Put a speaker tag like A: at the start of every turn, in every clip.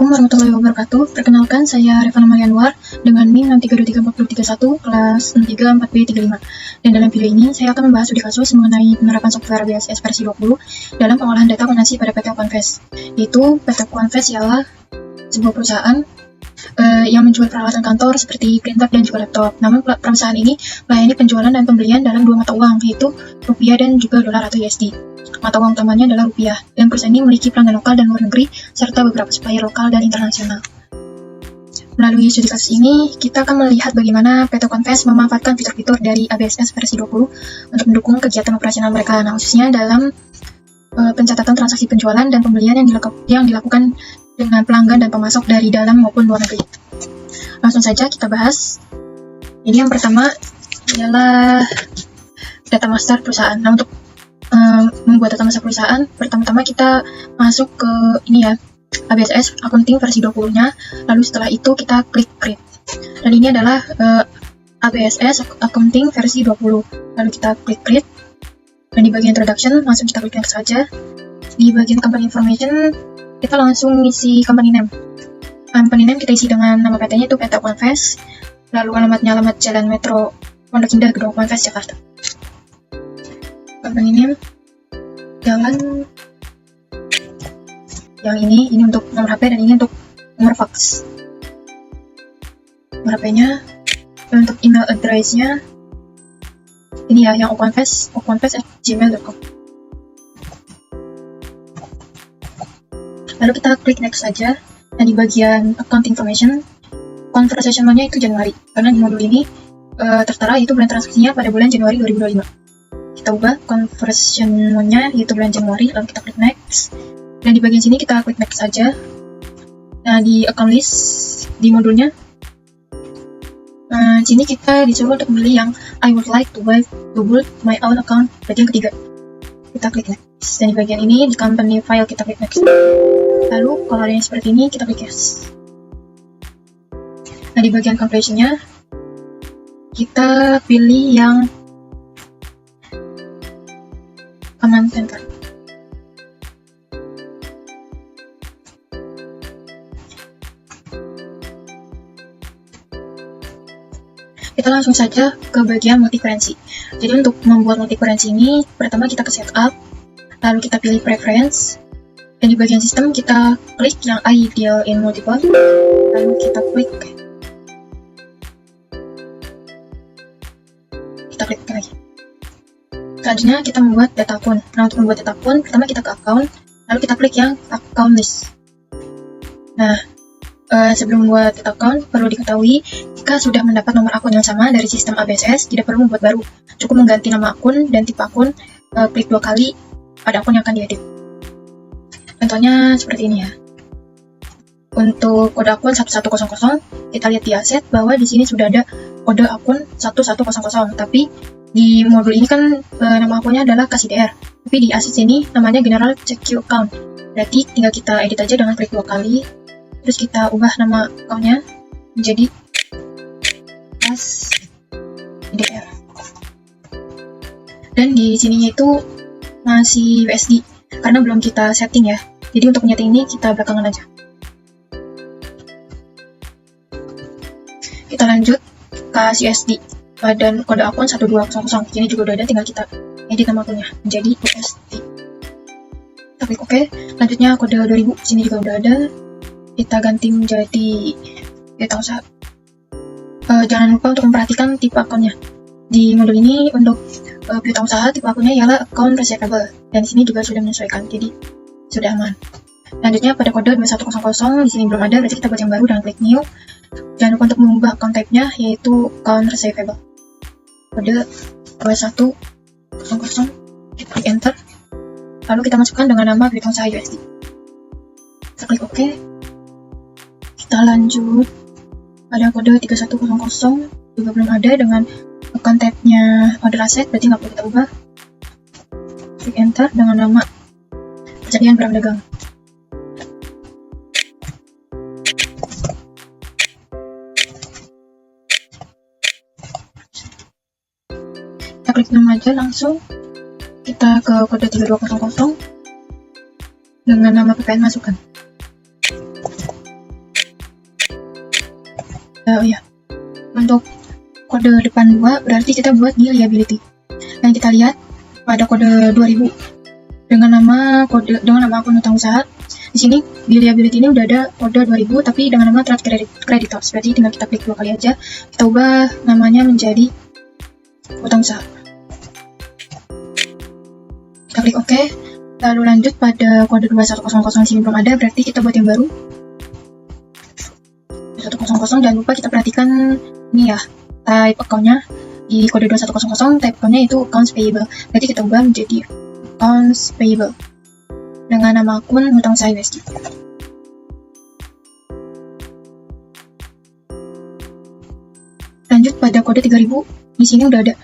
A: Assalamualaikum warahmatullahi wabarakatuh. Perkenalkan, saya Revana Marianwar dengan NIM 6323431 kelas 63 4B35. Dan dalam video ini, saya akan membahas studi kasus mengenai penerapan software ABSS versi 20 dalam pengolahan data akuntansi pada PT Oconvest. Yaitu PT Oconvest ialah sebuah perusahaan yang menjual peralatan kantor seperti printer dan juga laptop. Namun perusahaan ini melayani penjualan dan pembelian dalam dua mata uang, yaitu rupiah dan juga dolar atau USD. Mata uang utamanya adalah rupiah, dan perusahaan ini memiliki pelanggan lokal dan luar negeri, serta beberapa supplier lokal dan internasional. Melalui studi kasus ini, kita akan melihat bagaimana PT Oconvest memanfaatkan fitur-fitur dari ABSS versi 20 untuk mendukung kegiatan operasional mereka, khususnya dalam pencatatan transaksi penjualan dan pembelian yang dilakukan dengan pelanggan dan pemasok dari dalam maupun luar negeri. Langsung saja kita bahas. Ini yang pertama ialah data master perusahaan. Nah, untuk membuat data master perusahaan, pertama-tama kita masuk ke ini ya, ABSS accounting versi 20-nya. Lalu setelah itu kita klik create. Dan ini adalah ABSS accounting versi 20. Lalu kita klik create. Dan di bagian introduction langsung kita klik next saja. Di bagian company information kita langsung isi company name. Company name kita isi dengan nama PT-nya itu PT Oconvest. Lalu alamatnya alamat Jalan Metro Pondok Indah Gedung Oconvest Jakarta. Company name jalan yang ini untuk nomor HP dan ini untuk nomor fax. Nomor HP-nya, dan untuk email address-nya ini ya, yang oconvest@gmail.com. Lalu kita klik next saja. Dan di bagian account information, conversation mode-nya itu Januari, karena di modul ini tertera itu bulan transaksinya pada bulan Januari 2025. Kita ubah conversion mode-nya yaitu bulan Januari, lalu kita klik next. Dan di bagian sini kita klik next saja. Nah, di account list di modulnya sini kita disuruh untuk memilih yang I would like to build my own account, bagian ketiga. Kita klik next. Dan di bagian ini di company file kita klik next. Lalu kalau ada yang seperti ini kita klik yes. Nah, di bagian completion-nya kita pilih yang command center. Kita langsung saja ke bagian multi-currency. Jadi untuk membuat multi-currency ini, pertama kita ke setup, lalu kita pilih preference, dan di bagian sistem kita klik yang ideal in multiple, lalu kita klik OK. Kita klik OK lagi. Selanjutnya kita membuat data akun. Nah, untuk membuat data akun, pertama kita ke account, lalu kita klik yang account list. Nah, sebelum membuat data account, perlu diketahui jika sudah mendapat nomor akun yang sama dari sistem ABSS, tidak perlu membuat baru. Cukup mengganti nama akun dan tipe akun, klik 2 kali pada akun yang akan diedit. Contohnya seperti ini ya. Untuk kode akun 1100, kita lihat di aset bahwa di sini sudah ada kode akun 1100, tapi di modul ini kan nama akunnya adalah KCDR, tapi di aset ini namanya General Check Queue Account. Berarti tinggal kita edit aja dengan klik 2 kali, terus kita ubah nama akunnya menjadi KCDR. Dan di sininya itu masih USD karena belum kita setting ya. Jadi untuk menyeting ini kita belakangan aja. Kita lanjut ke USD. Dan kode akun 1200. Ini juga udah ada, tinggal kita edit nama akunnya menjadi USD. Kita klik OK. Selanjutnya kode 2000, sini juga udah ada. Kita ganti menjadi piutang usaha. Jangan lupa untuk memperhatikan tipe akunnya. Di modul ini untuk piutang usaha tipe akunnya ialah account receivable, dan di sini juga sudah menyesuaikan, jadi sudah aman. Selanjutnya pada kode 2100, di sini belum ada, berarti kita buat yang baru dan klik new. Jangan lupa untuk mengubah account type-nya yaitu account receivable. Kode 2100, kita klik enter. Lalu kita masukkan dengan nama piutang usaha USD. Kita klik OK. Kita lanjut pada kode 3100, juga belum ada dengan account type-nya order asset, berarti nggak perlu kita ubah. Klik enter dengan nama persediaan barang dagang. Kita klik nama aja langsung. Kita ke kode 3200 dengan nama PPN masukkan. Ya, untuk kode depan 2 berarti kita buat di liability. Dan kita lihat pada kode 2000 dengan nama akun utang usaha. Di sini di liability ini udah ada kode 2000 tapi dengan nama trade creditors. Berarti tinggal kita klik 2 kali aja. Kita ubah namanya menjadi utang usaha. Kita klik OK. Lalu lanjut pada kode 2100 sini belum ada, berarti kita buat yang baru. 2100, dan lupa kita perhatikan ini ya, type account-nya di kode 2100, type account-nya itu accounts payable. Berarti kita ubah menjadi accounts payable dengan nama akun utang usaha USD. Lanjut pada kode 3000, di sini udah ada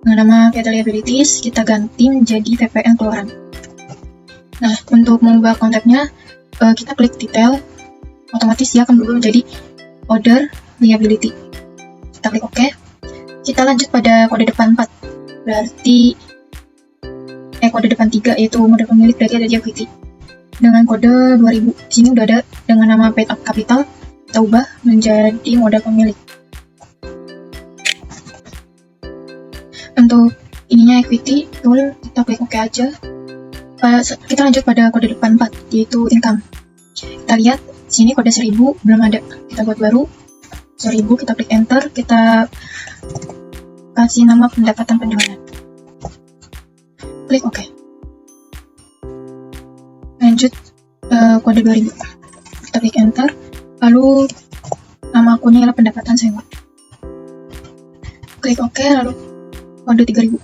A: dengan nama Payable Liabilities, kita ganti menjadi VPN keluaran. Nah, untuk mengubah kontaknya, kita klik detail, otomatis dia akan berubah menjadi order liability. Kita klik OK. Kita lanjut pada kode depan 4, berarti kode depan 3 yaitu modal pemilik, berarti ada di equity. Dengan kode 2000, di sini udah ada dengan nama paid up capital, kita ubah menjadi modal pemilik. Untuk ininya equity tool, kita klik OK aja. Kita lanjut pada kode depan 4, yaitu income. Kita lihat sini kode 1000 belum ada, kita buat baru 1000, kita klik enter, kita kasih nama pendapatan penjualan, klik OK. Lanjut kode 2000, kita klik enter, lalu nama akunnya adalah pendapatan sewa, klik OK. Lalu kode 3000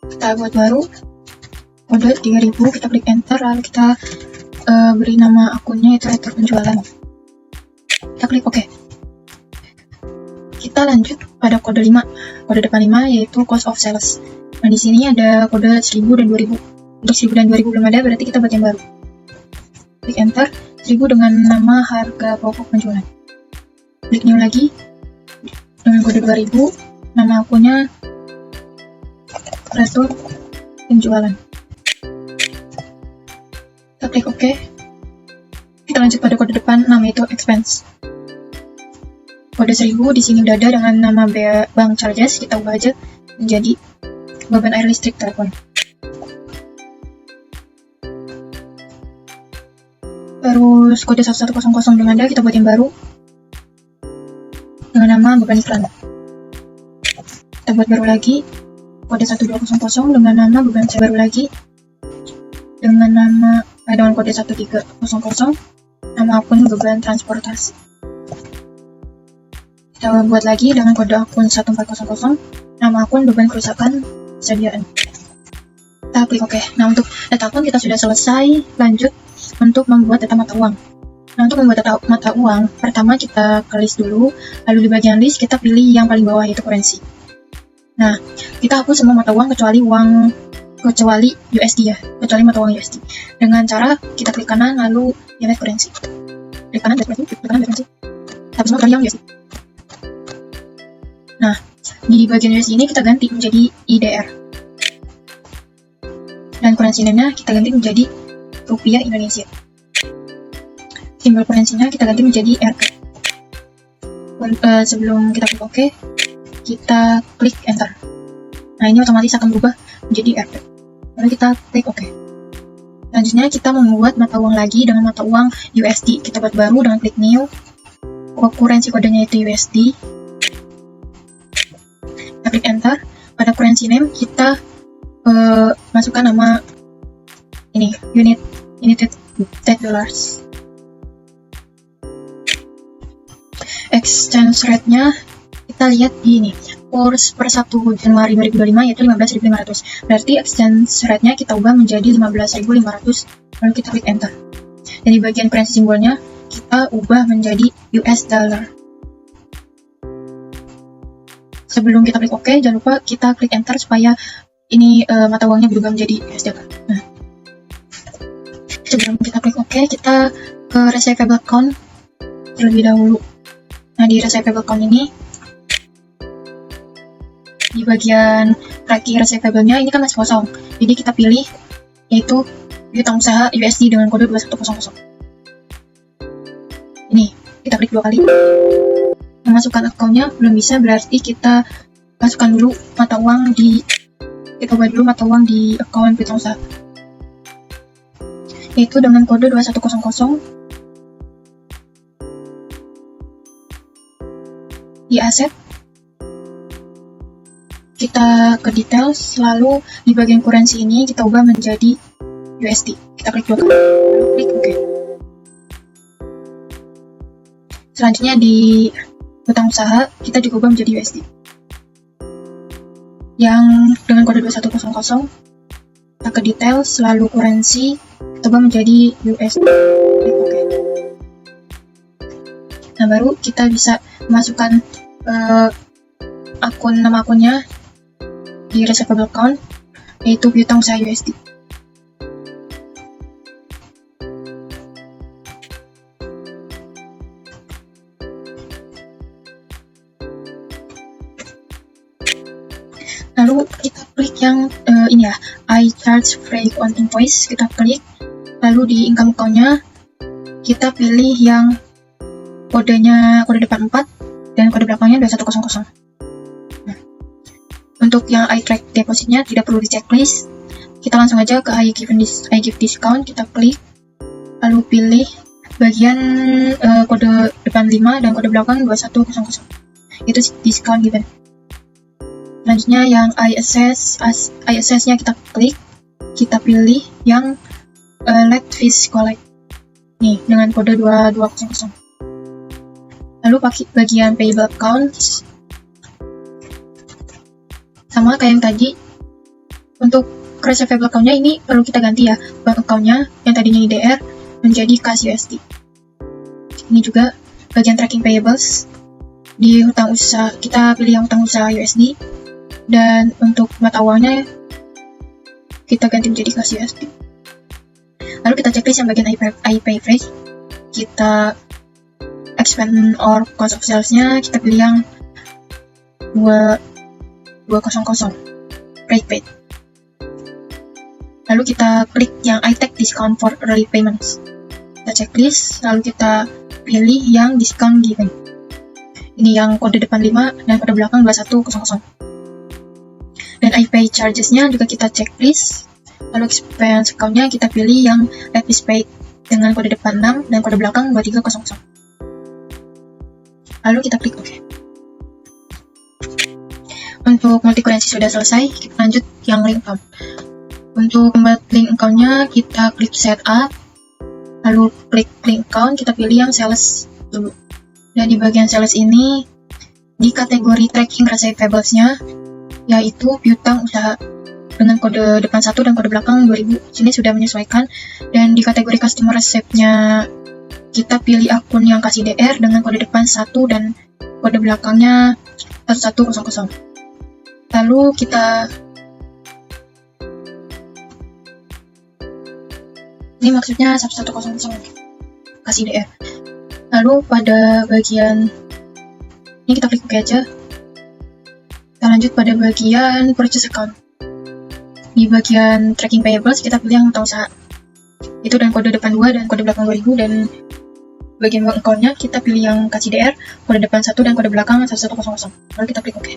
A: kita buat baru kode 3000, kita klik enter, lalu kita beri nama akunnya itu retur penjualan, kita klik OK. Kita lanjut pada kode 5, kode depan 5 yaitu cost of sales. Nah, di sini ada kode 1000 dan 2000. Untuk 1000 dan 2000 belum ada, berarti kita buat yang baru, klik enter. 1000 dengan nama harga pokok penjualan, klik new lagi dengan kode 2000, nama akunnya retur penjualan, kita klik OK. Kita lanjut pada kode depan 6 yaitu expense. Kode 1000 di sini udah ada dengan nama bank charges, kita ubah aja menjadi beban air listrik telepon. Terus kode 1100 belum ada, kita buat yang baru dengan nama beban iklan. Kita buat baru lagi kode 1200 dengan nama beban baru lagi dengan kode 1300, nama akun beban transportasi. Kita buat lagi dengan kode akun 1400, nama akun beban kerusakan persediaan. Kita klik OK. Nah, untuk data akun kita sudah selesai. Lanjut untuk membuat data mata uang. Nah, untuk membuat data mata uang, pertama kita ke list dulu, lalu di bagian list kita pilih yang paling bawah yaitu currency. Nah, kita hapus semua mata uang kecuali USD ya, kecuali mata uang USD. Dengan cara kita klik kanan lalu delete currency. Klik kanan delete currency. Hapus semua kecuali yang USD. Nah, di bagian USD ini kita ganti menjadi IDR. Dan currency name-nya kita ganti menjadi rupiah Indonesia. Simbol currency-nya kita ganti menjadi RK. Sebelum kita klik OK, kita klik enter. Nah, ini otomatis akan berubah menjadi RP. Lalu kita klik OK. Selanjutnya kita membuat mata uang lagi dengan mata uang USD. Kita buat baru dengan klik new. Currency kodenya itu USD. Kita klik enter. Pada currency name kita masukkan nama ini United States Dollars. Exchange rate-nya kita lihat di ini, kurs per 1 Januari 2025 yaitu 15.500. Berarti exchange rate-nya kita ubah menjadi 15.500, lalu kita klik enter. Dan di bagian currency simbolnya kita ubah menjadi US dollar. Sebelum kita klik OK, jangan lupa kita klik enter supaya ini mata uangnya berubah menjadi US dollar. Nah, sebelum kita klik OK, kita ke receivable account terlebih dahulu. Nah, di receivable account ini, di bagian kaki receivable-nya ini kan masih kosong. Jadi kita pilih yaitu utang usaha USD dengan kode 2100. Nih, kita klik 2 kali. Memasukkan akunnya belum bisa, berarti kita masukkan dulu mata uang kita ubah dulu mata uang di akun piutang usaha, yaitu dengan kode 2100 di aset. Kita ke details, lalu di bagian currency ini kita ubah menjadi USD. Kita klik 2 kali, lalu klik OK. Selanjutnya di piutang usaha kita juga ubah menjadi USD yang dengan kode 2100. Kita ke details, lalu currency kita ubah menjadi USD. Klik OK. Nah, baru kita bisa masukkan nama akunnya di reservable account, yaitu piutang usaha USD. Lalu kita klik yang ini ya, I charge free on invoice. Kita klik, lalu di income account-nya kita pilih yang kode depan 4 dan kode belakangnya 2100. Nah, untuk yang I track depositnya tidak perlu di checklist, kita langsung aja ke I give discount. Kita klik, lalu pilih bagian kode depan 5 dan kode belakang 2100, itu discount given. Selanjutnya yang I assess-nya kita klik, kita pilih yang let fees collect nih dengan kode 2200. Lalu pakai bagian payable accounts, sama kayak yang tadi. Untuk receivable account-nya ini perlu kita ganti ya, bank account-nya yang tadinya IDR menjadi kas USD. Ini juga bagian tracking payables, di hutang usaha kita pilih yang hutang usaha USD, dan untuk mata uangnya kita ganti menjadi kas USD. Lalu kita checklist yang bagian I pay free, kita expense or cost of sales-nya kita pilih yang 200 prepaid. Lalu kita klik yang I take discount for early payments. Kita checklist, lalu kita pilih yang discount given. Ini yang kode depan 5 dan kode belakang 2100. Dan I pay charges-nya juga kita checklist. Lalu expense account-nya kita pilih yang let is paid dengan kode depan 6 dan kode belakang 2300. Lalu kita klik OK. Untuk multi currency sudah selesai, kita lanjut yang link account. Untuk membuat link account-nya kita klik setup, lalu klik link account, kita pilih yang sales dulu. Dan di bagian sales ini, di kategori tracking receivables-nya, yaitu piutang usaha dengan kode depan 1 dan kode belakang 2000. Sini sudah menyesuaikan. Dan di kategori customer receipt-nya kita pilih akun yang kasih DR dengan kode depan 1 dan kode belakangnya 1100. Lalu kita ini maksudnya 1100 kasih DR. Lalu pada bagian ini kita klik OK aja. Kita lanjut pada bagian purchase account. Di bagian tracking payables kita pilih yang hutang usaha, itu dan kode depan 2 dan kode belakang 2000. Dan bagian bank account-nya kita pilih yang kasih DR, kode depan 1 dan kode belakang 1100. Lalu kita klik OK.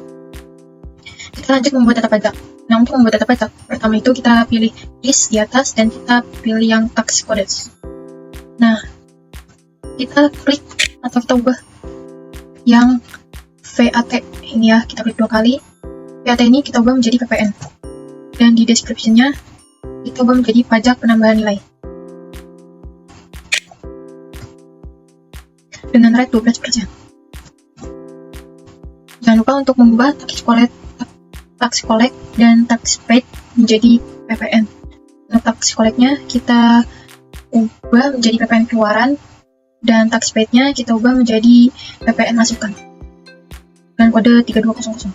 A: Kita lanjut membuat data pajak. Nah, untuk membuat data pajak, pertama itu kita pilih list di atas dan kita pilih yang tax codes. Nah, kita klik atau kita ubah yang VAT ini ya, kita klik 2 kali. VAT ini kita ubah menjadi PPN. Dan di description-nya kita ubah menjadi pajak penambahan nilai. Dengan rate 12%. Jangan lupa untuk mengubah tax collect dan tax paid menjadi PPN. Untuk tax collect-nya kita ubah menjadi PPN keluaran, dan tax paid-nya kita ubah menjadi PPN masukan dan kode 3200.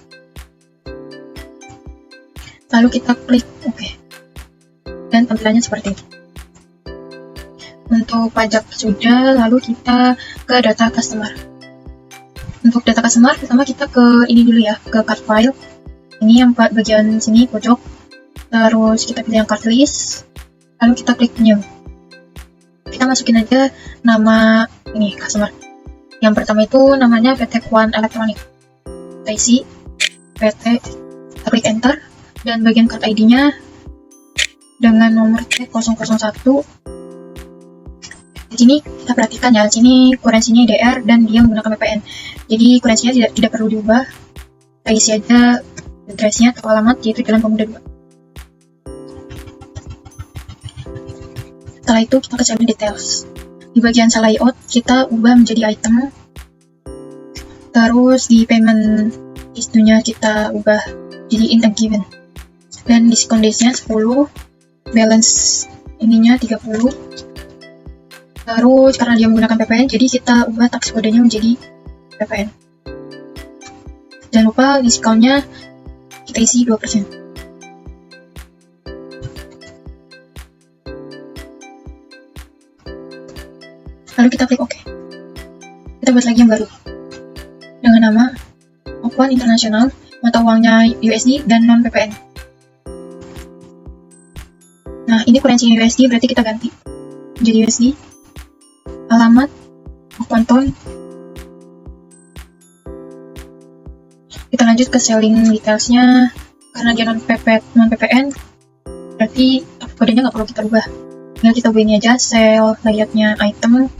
A: Lalu kita klik OK. Dan tampilannya seperti ini. Untuk pajak sudah, lalu kita ke data customer. Untuk data customer, pertama kita ke ini dulu ya, ke card file. Ini yang bagian sini pojok. Terus kita pilih yang card list. Lalu kita klik new. Kita kita masukin aja nama ini customer. Yang pertama itu namanya PT Kuan Elektronik. Kita isi PT, kita klik enter, dan bagian card ID-nya dengan nomor C001. Di sini kita perhatikan ya, di sini kurensinya IDR dan dia menggunakan VPN. Jadi kurensinya tidak perlu diubah. Kita isi aja address-nya atau alamat, yaitu Jalan Pemuda 2. Setelah itu kita ke selling details. Di bagian sell layout kita ubah menjadi item. Terus di payment isunya kita ubah jadi in a given. Dan diskon days-nya 10, balance ininya 30. Terus karena dia menggunakan VPN, jadi kita ubah tax kodenya menjadi VPN. Jangan lupa diskonnya kita isi 2%. Lalu kita klik OK. Kita buat lagi yang baru dengan nama Open International, mata uangnya USD dan non VPN. Nah, ini kurensinya USD, berarti kita ganti jadi USD. Alamat Openton. Kita lanjut ke selling detailsnya. Karena dia non VPN, berarti kodenya nggak perlu kita ubah. Tinggal kita ubah ini aja, sell layoutnya item,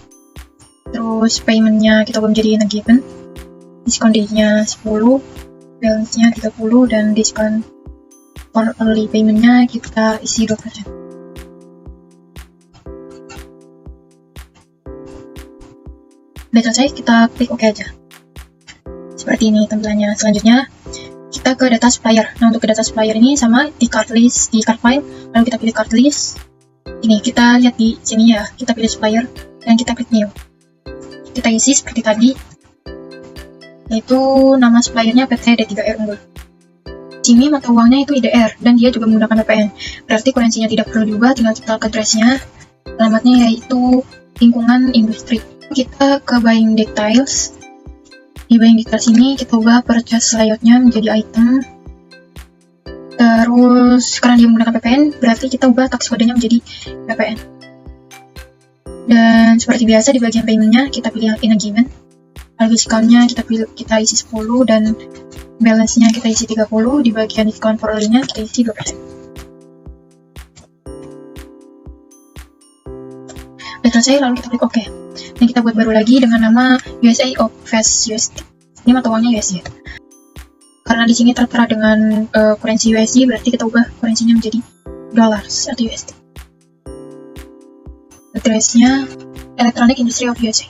A: terus paymentnya kita ubah menjadi in a given, diskon day-nya 10, balance-nya 30, dan diskon for early payment-nya kita isi 2%. Udah selesai, kita klik OK aja. Seperti ini tampilannya. Selanjutnya kita ke data supplier. Nah, untuk ke data supplier ini sama di card list, di card file, lalu kita pilih card list. Ini kita lihat di sini ya, kita pilih supplier dan kita klik new. Kita isi seperti tadi, yaitu nama suppliernya PT D3R Unggul. Sini mata uangnya itu IDR dan dia juga menggunakan VPN. Berarti kurensinya tidak perlu diubah, tinggal kita ke address-nya. Alamatnya yaitu lingkungan industri. Kita ke buying details. Di buying details ini kita ubah purchase layoutnya menjadi item. Terus karena dia menggunakan VPN, berarti kita ubah tax kodenya menjadi VPN. Dan seperti biasa di bagian paymentnya kita pilih yang in a given. Lalu discountnya kita isi 10 dan balance-nya kita isi 30. Di bagian discount for early-nya kita isi 2%. Udah selesai, lalu kita klik OK. Dan kita buat baru lagi dengan nama USA of Fast USD. Ini mata uangnya USD. Karena di sini tertera dengan kurensi USD, berarti kita ubah kurensinya menjadi dollars atau USD. Address-nya Electronic Industry of USA.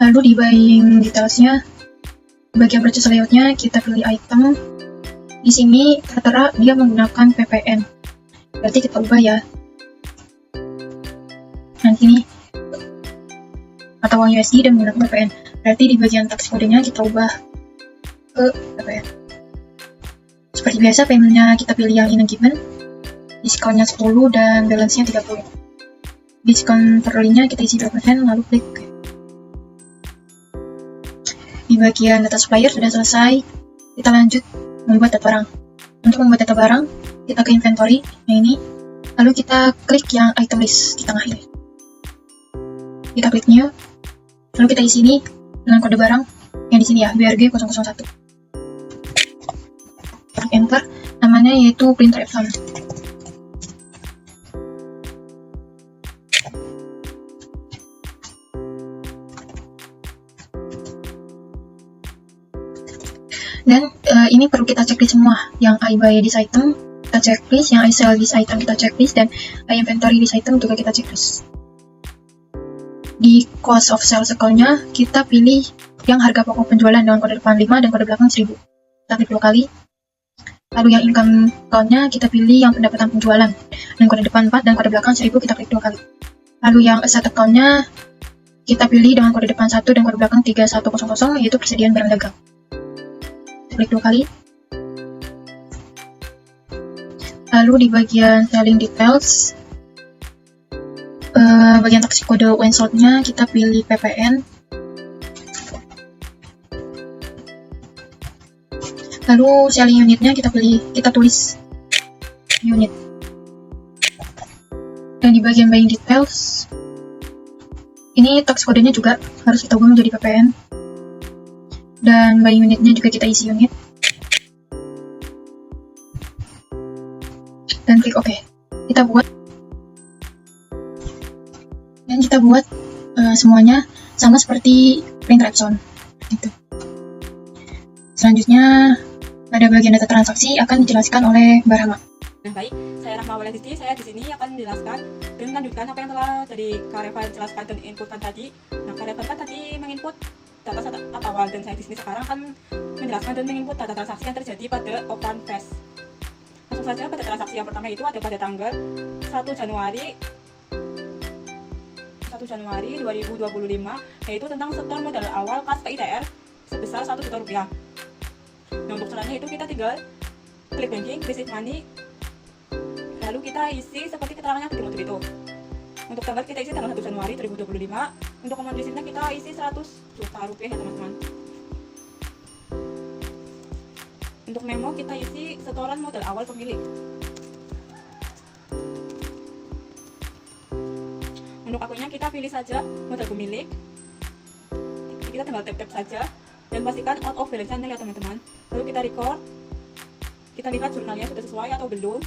A: Lalu di buying details-nya, bagian purchase layout-nya kita pilih item. Di sini tertera dia menggunakan VPN. Berarti kita ubah ya. Nanti ini mata uang USD dan menggunakan VPN. Berarti di bagian tax kodenya kita ubah ke VPN. Seperti biasa paymentnya kita pilih yang in a given. Diskonnya 10 dan balance-nya 30. Diskon early-nya kita isi 2%, lalu klik OK. Di bagian data supplier sudah selesai. Kita lanjut membuat data barang. Untuk membuat data barang, kita ke inventory, yang ini. Lalu kita klik yang item list di tengah ini. Kita klik new. Lalu kita isi ini dengan kode barang yang di sini ya, BRG001. Klik enter. Namanya yaitu printer Epson. Dan ini perlu kita checklist semua. Yang I buy this item kita checklist, yang I sell this item kita checklist, dan I inventory this item juga kita checklist. Di cost of sales account-nya kita pilih yang harga pokok penjualan dengan kode depan 5 dan kode belakang 1000. Kita klik 2 kali. Lalu yang income account-nya kita pilih yang pendapatan penjualan dengan kode depan 4 dan kode belakang 1000, kita klik 2 kali. Lalu yang asset account-nya kita pilih dengan kode depan 1 dan kode belakang 3100, yaitu persediaan barang dagang. Klik 2 kali. Lalu di bagian selling details, bagian taksi kode when sold-nya kita pilih PPN. Lalu selling unitnya kita tulis unit. bagian buying details, ini tax kodenya juga harus kita ubah menjadi PPN, dan buying unitnya juga kita isi unit, dan klik OK. Kita buat semuanya sama seperti printer Epson gitu. Selanjutnya pada bagian data transaksi akan dijelaskan oleh Mbak Rahma.
B: Nah, baik, saya Rahma Waladiti. Saya di sini akan menjelaskan dan melanjutkan apa yang telah dari Kak Revan jelaskan dan inputkan tadi. Nah, Kak Revan kan tadi menginput data awal, dan saya di sini sekarang akan menjelaskan dan menginput data transaksi yang terjadi pada OpenFest. Langsung saja pada transaksi yang pertama itu ada pada tanggal 1 Januari 2025, yaitu tentang setor modal awal kas PITR sebesar Rp1 juta. Nah, untuk caranya itu kita tinggal klik banking, receive money, lalu kita isi seperti keterangannya di modul itu. Untuk tanggal kita isi tanggal 1 Januari 2025, untuk amount receipt-nya kita isi Rp100 juta ya teman-teman. Untuk memo kita isi setoran modal awal pemilik. Untuk akunnya kita pilih saja modal pemilik, kita tinggal tap-tap saja dan pastikan out of balance channel ya teman-teman. Lalu kita record, kita lihat jurnalnya sudah sesuai atau belum.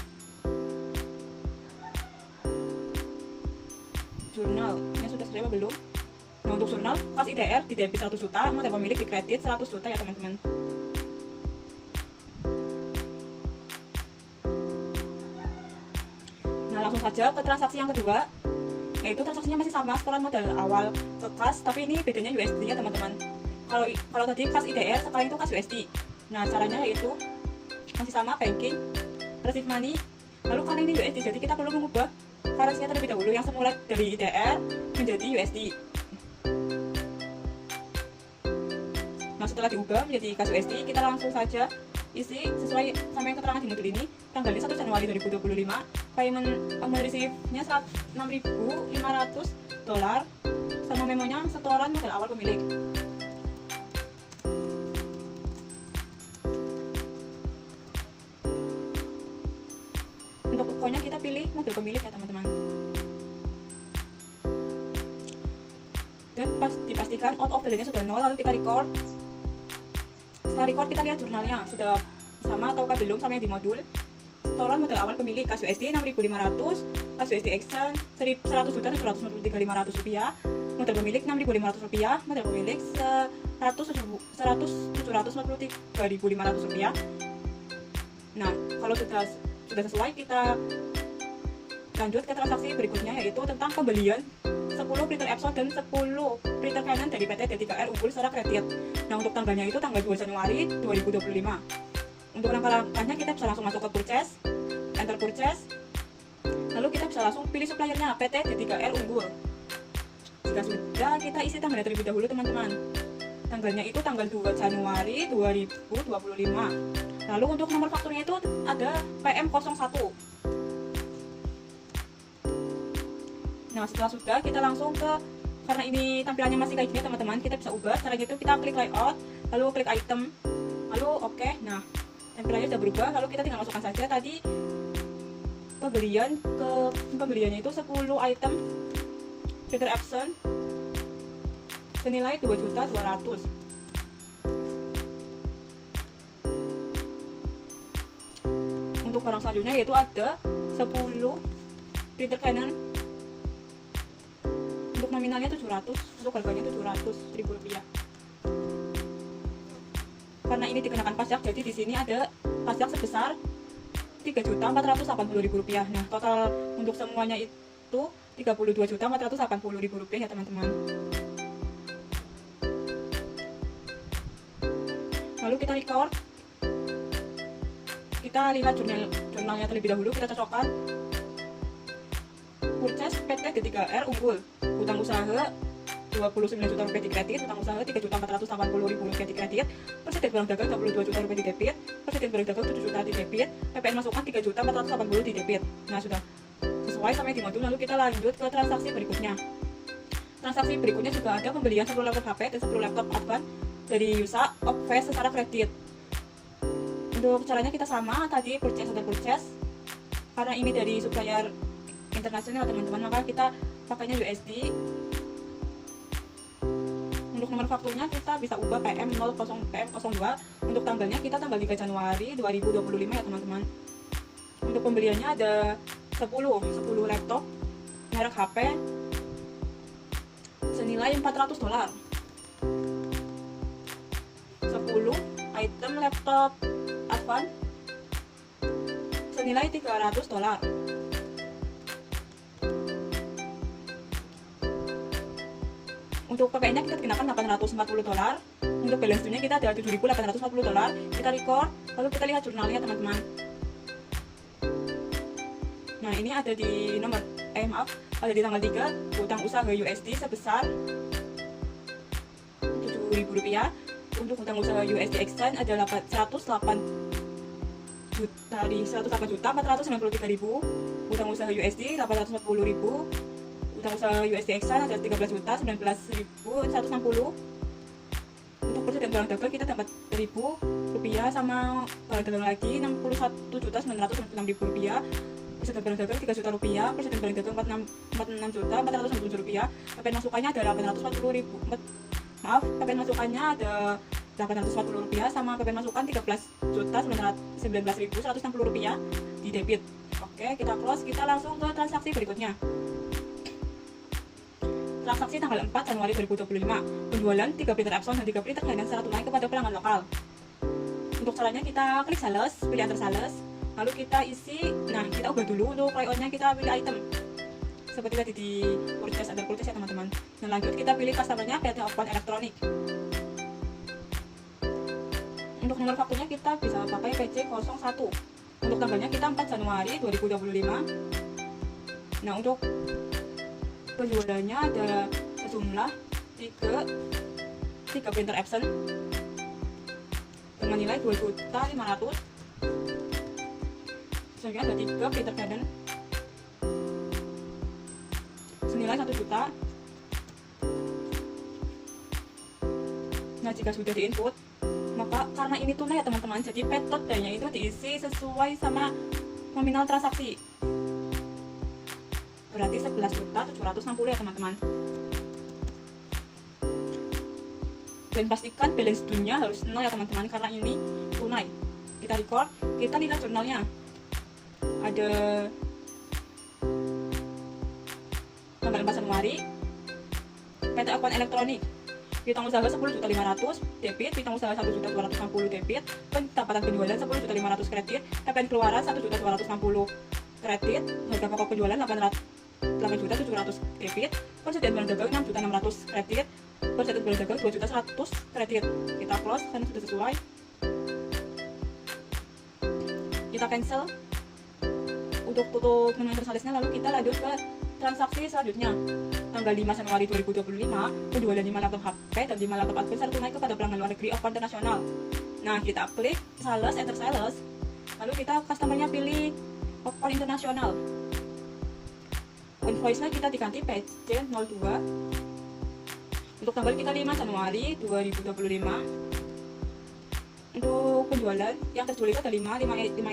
B: Jurnalnya sudah sesuai atau belum. Nah, untuk jurnal kas ITR di debit 100 juta, modal pemilik di kredit 100 juta ya teman-teman. Nah, langsung saja ke transaksi yang kedua, yaitu transaksinya masih sama, setoran modal awal ke kas, tapi ini bedanya USD ya teman-teman. Kalau tadi kas IDR, sekarang itu kas USD. Nah, caranya yaitu masih sama, banking, receive money, lalu karena ini USD, jadi kita perlu mengubah currency-nya terlebih dahulu, yang semula dari IDR menjadi USD. Nah, setelah diubah menjadi kas USD, kita langsung saja isi sesuai sama yang keterangan di modul ini. Tanggalnya 1 Januari 2025, payment receive-nya $6.500, sama memonya setoran modal awal pemilik. Untuk pokoknya kita pilih modal pemilik ya teman-teman. Dan dipastikan out of balance-nya sudah 0, lalu kita record. Setelah record kita lihat jurnalnya sudah sama ataukah belum sama yang di modul. Setoran modal awal pemilik kas USD 6.500, kas USD Exxon 100.753.500 rupiah, modal pemilik 6.500 rupiah, modal pemilik 743.500 rupiah. Nah, kalau sudah sesuai, kita lanjut ke transaksi berikutnya, yaitu tentang pembelian 10 printer Epson dan 10 printer Canon dari PT D3R unggul secara kredit. Nah, untuk tanggalnya itu tanggal 2 Januari 2025. Untuk langkah-langkahnya kita bisa langsung masuk ke purchase, enter purchase, lalu kita bisa langsung pilih suppliernya PT D3R unggul. Jika sudah, kita isi tanggalnya terlebih dahulu teman-teman. Tanggalnya itu tanggal 2 Januari 2025. Lalu untuk nomor fakturnya itu ada PM01. Nah, setelah sudah, kita langsung ke, karena ini tampilannya masih kayak gini teman-teman, kita bisa ubah. Caranya itu kita klik layout, lalu klik item, lalu oke. Nah, tampilannya sudah berubah, lalu kita tinggal masukkan saja tadi pembeliannya itu 10 item printer Epson senilai 2.200.000. Untuk barang selanjutnya yaitu ada 10 printer Canon. Untuk nominalnya 700, untuk harganya 700.000 rupiah. Karena ini dikenakan pajak, jadi di sini ada pajak sebesar 3.480.000 rupiah. Nah, total untuk semuanya itu 32.480.000 rupiah ya teman-teman. Lalu kita record, kita lihat jurnalnya terlebih dahulu, kita cocokkan. Purchase PT D3R unggul, utang usaha 29 juta rupiah di kredit, utang usaha 3.480.000 rupiah di kredit, persiden barang dagang 22 juta rupiah di debit, persiden barang dagang 7 juta di debit, PPN masukan 3.480.000 di debit. Nah, sudah sesuai sama yang di modul. Lalu kita lanjut ke transaksi berikutnya. Transaksi berikutnya juga ada pembelian 10 laptop HP dan 10 laptop advance dari USA OpenFest secara kredit. Untuk caranya kita sama tadi, purchase atau purchase, karena ini dari supplier internasional teman-teman, maka kita pakainya USD. Untuk nomor fakturnya kita bisa ubah PM0, PM02. Untuk tanggalnya kita tanggal 3 Januari 2025 ya teman-teman. Untuk pembeliannya ada 10 laptop merek HP senilai $400. 10 item laptop Advan senilai $300. Untuk PPN-nya kita dikenakan $840. Untuk balance due-nya kita ada $7.840. Kita record, lalu kita lihat jurnalnya teman-teman. Nah, ini ada di nomor ada di tanggal 3 utang usaha USD sebesar $7.000. Untuk utang usaha USD exchange ada 108.493.000. Utang usaha USD 840.000. Utang usaha USD exchange ada 13.019.160. Untuk persediaan barang dagang kita dapat $1.000 sama barang dagang lagi $61.996.000. Persediaan barang dagang $3 juta, persediaan barang dagang $46.497. PPN masukannya ada PPN masukannya ada $840 sama PPN masukan $13.919.160 di debit. Oke, kita close, kita langsung ke transaksi berikutnya. Transaksi tanggal 4 Januari 2025, penjualan 3 printer Epson dan 3 printer Canon secara tunai kepada pelanggan lokal. Untuk caranya kita klik sales, pilih enter sales, lalu kita isi, nah kita ubah dulu untuk layoutnya, kita pilih item seperti tadi di purchase, under purchase ya teman-teman. Dan lanjut kita pilih customernya PT Oppan Elektronik. Untuk nomor fakturnya kita bisa pakai PC01. Untuk tanggalnya kita 4 Januari 2025. Nah, untuk penjualannya ada sejumlah 3 printer Epson dengan nilai $2.500.000. Selanjutnya ada 3 printer Canon senilai $1 juta. Nah, jika sudah diinput, maka karena ini tunai ya teman-teman, jadi metodenya itu diisi sesuai sama nominal transaksi. Berarti $11.760.000 ya teman-teman. Dan pastikan balance due-nya harus 0 ya teman-teman, karena ini tunai. Kita record, kita lihat jurnalnya. Ada tanggal 4 Januari, PT Oppan Elektronik, piutang usaha 10.500.000 debit, piutang usaha 1.260 debit, pendapatan penjualan 10.500 kredit, PPN keluaran 1.260 kredit, harga pokok penjualan 8.700 debit, persediaan barang dagang 6.600 kredit, persediaan barang dagang 2.100 kredit. Kita close karena sudah sesuai. Kita cancel untuk tutup menu intersalesnya, lalu kita lanjut ke transaksi selanjutnya. Tanggal 5 Januari 2025, penjualan 5 laptop HP dan 5 laptop Advan secara tunai kepada pelanggan luar negeri Oppan Internasional. Nah, kita klik sales, enter sales, lalu kita customernya pilih Oppan Internasional. Invoice-nya kita diganti PC02. Untuk tanggal kita 5 Januari 2025. Untuk penjualan yang terjual itu ada 5 item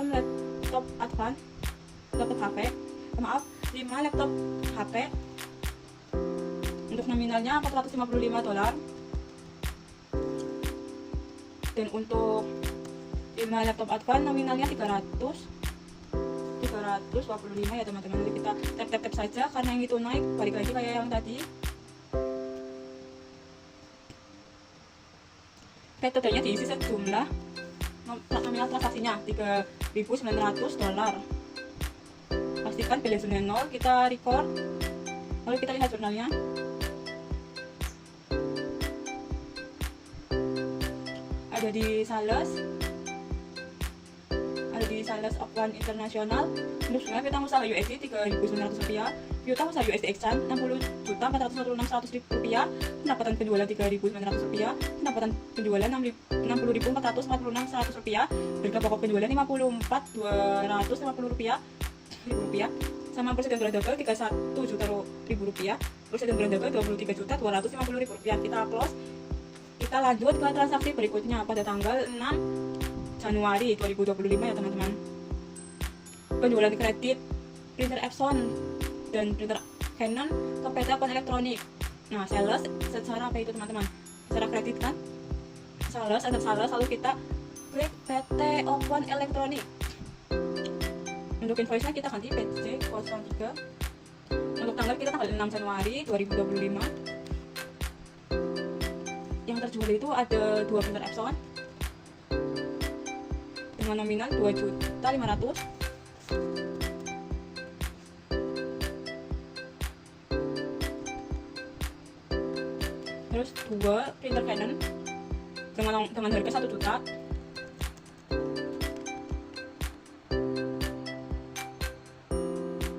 B: laptop Advan, laptop HP, 5 laptop HP. Untuk nominalnya $455. Dan untuk 5 laptop Advan nominalnya 325 ya teman-teman. Nanti kita tap saja karena yang itu naik, balik lagi kayak yang tadi. Metodenya diisi sejumlah nominal transaksinya $3.900. Pastikan balance 0, kita record, lalu kita lihat jurnalnya. Ada di sales, Oppan Internasional. Untuk jumlah piutang usaha USD $3.900, piutang usaha USD exchange $60.446.100, pendapatan penjualan $3.900, pendapatan penjualan $60.446.100, harga pokok penjualan $54.250.000, sama persediaan barang dagang $31 juta, persediaan barang dagang $23.250.000. Kita close, kita lanjut ke transaksi berikutnya pada tanggal 6 Januari 2025 ya teman-teman. penjualan kredit printer Epson dan printer Canon ke PT Open Elektronik. Nah, sales secara apa itu teman-teman? Secara kredit kan? Sales, ada sales, lalu kita klik PT Open Elektronik. Untuk invoice-nya kita ganti PC03. Untuk tanggal kita tanggal 6 Januari 2025. Yang terjual itu ada 2 printer Epson dengan nominal 2.500.000. Terus 2 printer Canon dengan harga 1 juta.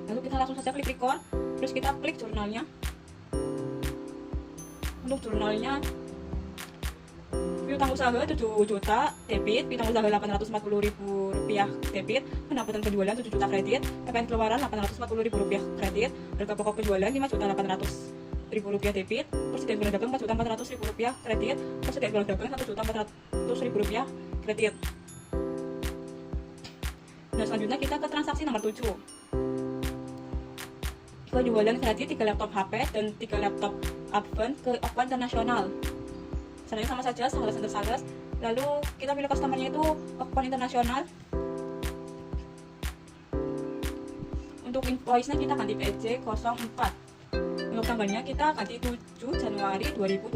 B: Lalu kita langsung saja klik record, terus kita klik jurnalnya. Untuk jurnalnya, piutang usaha 7 juta debit, piutang usaha 840.000 rupiah debit, pendapatan penjualan 7 juta kredit, PPN keluaran 840.000 rupiah kredit, harga pokok penjualan 5.800.000 rupiah debit, persediaan barang dagang 4.400.000 rupiah kredit, persediaan barang dagang 1.400.000 rupiah kredit. Nah, selanjutnya kita ke transaksi nomor 7. Penjualan kredit 3 laptop HP dan 3 laptop Advent ke Oppo Internasional. Caranya sama saja, sales untuk sales. Lalu kita pilih customernya itu Oppo Internasional. Untuk invoice-nya kita ganti PC04. Untuk tanggalnya kita ganti 7 Januari 2025.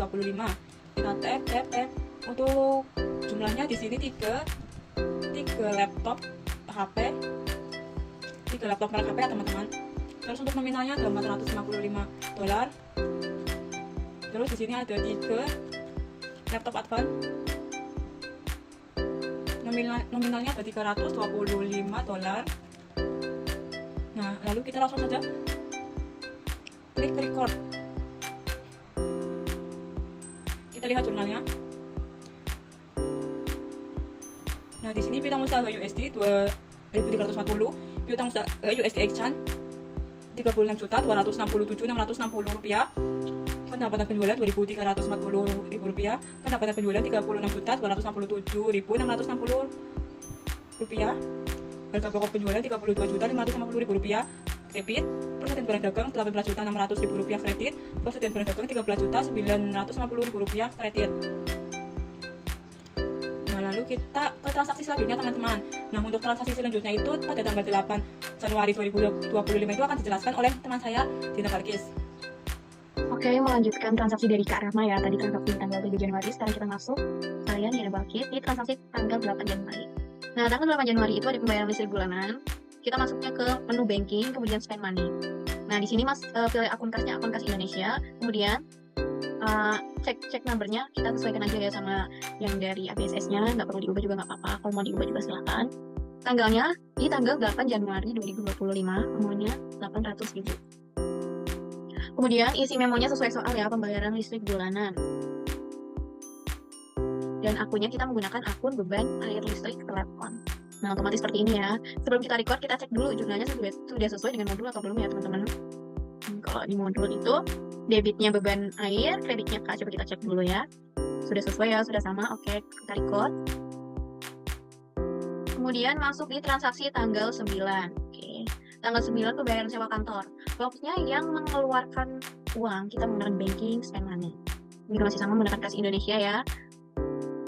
B: Kita tap. Untuk jumlahnya di sini 3 laptop HP, 3 laptop merek HP ya teman-teman. Terus untuk nominalnya ada $455. Terus di sini ada 3 laptop Advent. Nominalnya ada $325. Nah, lalu kita langsung saja klik record. Kita lihat jurnalnya. Nah, di sini piutang usaha USD 2.340, piutang usaha USD exchange 36.267.660 rupiah, pendapatan penjualan 2.340.000 rupiah, pendapatan penjualan 36.267.660 rupiah, harga pokok penjualan 32.550.000 rupiah debit, persediaan barang dagang 18.600.000 rupiah kredit, persediaan barang dagang 13.950.000 rupiah kredit. Nah, lalu kita ke transaksi selanjutnya teman-teman. Nah, untuk transaksi selanjutnya itu pada tanggal 8 Januari 2025 itu akan dijelaskan oleh teman saya, Dina Balkis.
A: Oke, melanjutkan transaksi dari Kak Rahma ya. Tadi transaksi tanggal 7 Januari, sekarang kita masuk. Saya Dina Balkis di transaksi tanggal 8 Januari. Nah, tanggal 8 Januari itu ada pembayaran listrik bulanan. Kita masuknya ke menu banking, kemudian spend money. Nah, di sini Mas pilih akun kasnya, akun kas Indonesia. Kemudian cek numbernya, kita sesuaikan aja ya sama yang dari ABSS-nya, nggak perlu diubah juga nggak apa-apa. Kalau mau diubah juga silahkan. Tanggalnya di tanggal 8 Januari 2025, semuanya 800.000. Kemudian isi memonya sesuai soal ya, pembayaran listrik bulanan. Dan akunnya kita menggunakan akun beban air listrik telepon. Nah, otomatis seperti ini ya. Sebelum kita record, kita cek dulu jurnalnya sudah sesuai dengan modul atau belum ya teman-teman. Kalau di modul itu debitnya beban air, kreditnya Kak, coba kita cek dulu ya. Sudah sesuai ya, sudah sama. Oke, kita record. Kemudian masuk di transaksi tanggal 9. Oke. Tanggal 9 pembayaran sewa kantor. Boxnya yang mengeluarkan uang, kita menggunakan banking, spend money. Ini masih sama menggunakan kas Indonesia ya.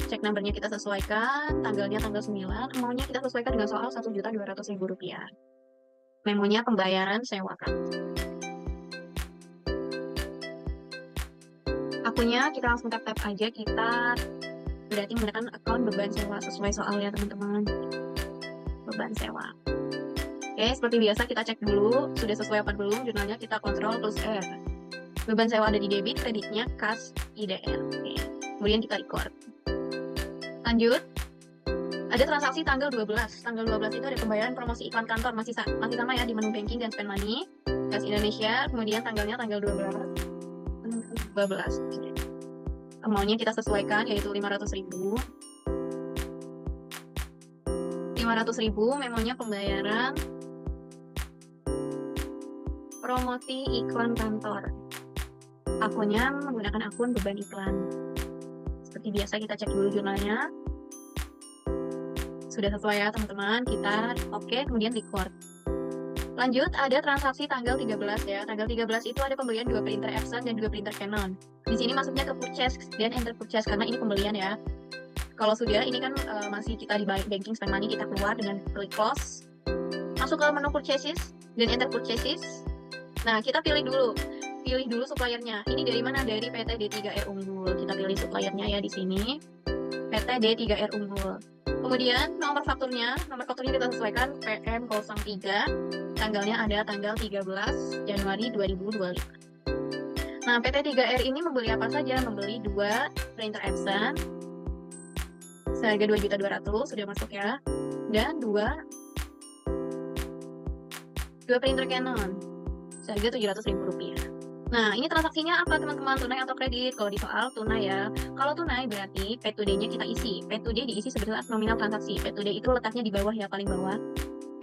A: Cek numbernya kita sesuaikan, tanggalnya tanggal 9, amountnya kita sesuaikan dengan soal 1.200.000 rupiah. Memonya pembayaran sewa kantor. Akunnya kita langsung tap aja, kita berarti menggunakan account beban sewa sesuai soalnya teman-teman. Beban sewa. Oke, seperti biasa kita cek dulu sudah sesuai apa belum jurnalnya, kita kontrol plus R. Beban sewa ada di debit, kreditnya kas IDR. Oke. Kemudian kita record. Lanjut. Ada transaksi tanggal 12. Tanggal 12 itu ada pembayaran promosi iklan kantor, masih sama ya di menu banking dan spend money. Kas Indonesia, kemudian tanggalnya tanggal 12. Amountnya kita sesuaikan yaitu 500.000. 500.000, memonya pembayaran promosi iklan kantor. Akunnya menggunakan akun beban iklan. Seperti biasa kita cek dulu jurnalnya. Sudah sesuai ya teman-teman, kita oke, kemudian record. Lanjut, ada transaksi tanggal 13 ya. Tanggal 13 itu ada pembelian 2 printer Epson dan 2 printer Canon. Di sini masuknya ke purchase dan enter purchase karena ini pembelian ya. Kalau sudah, ini kan masih kita di banking spend money, kita keluar dengan klik close. Masuk ke menu purchases dan enter purchases. Nah, kita pilih dulu suppliernya. Ini dari mana? Dari PT D3R Unggul. Kita pilih suppliernya ya di sini. PT D3R Unggul. Kemudian nomor fakturnya kita sesuaikan PM03. Tanggalnya ada tanggal 13 Januari 2025. Nah, PT 3R ini membeli apa saja? Membeli 2 printer Epson seharga 2.200.000 sudah masuk ya. Dan 2 printer Canon seharga Rp700.000. Nah, ini transaksinya apa teman-teman? Tunai atau kredit? Kalau di soal tunai ya. Kalau tunai berarti pay today-nya kita isi. Pay today diisi sebesar nominal transaksi. Pay today itu letaknya di bawah ya, paling bawah.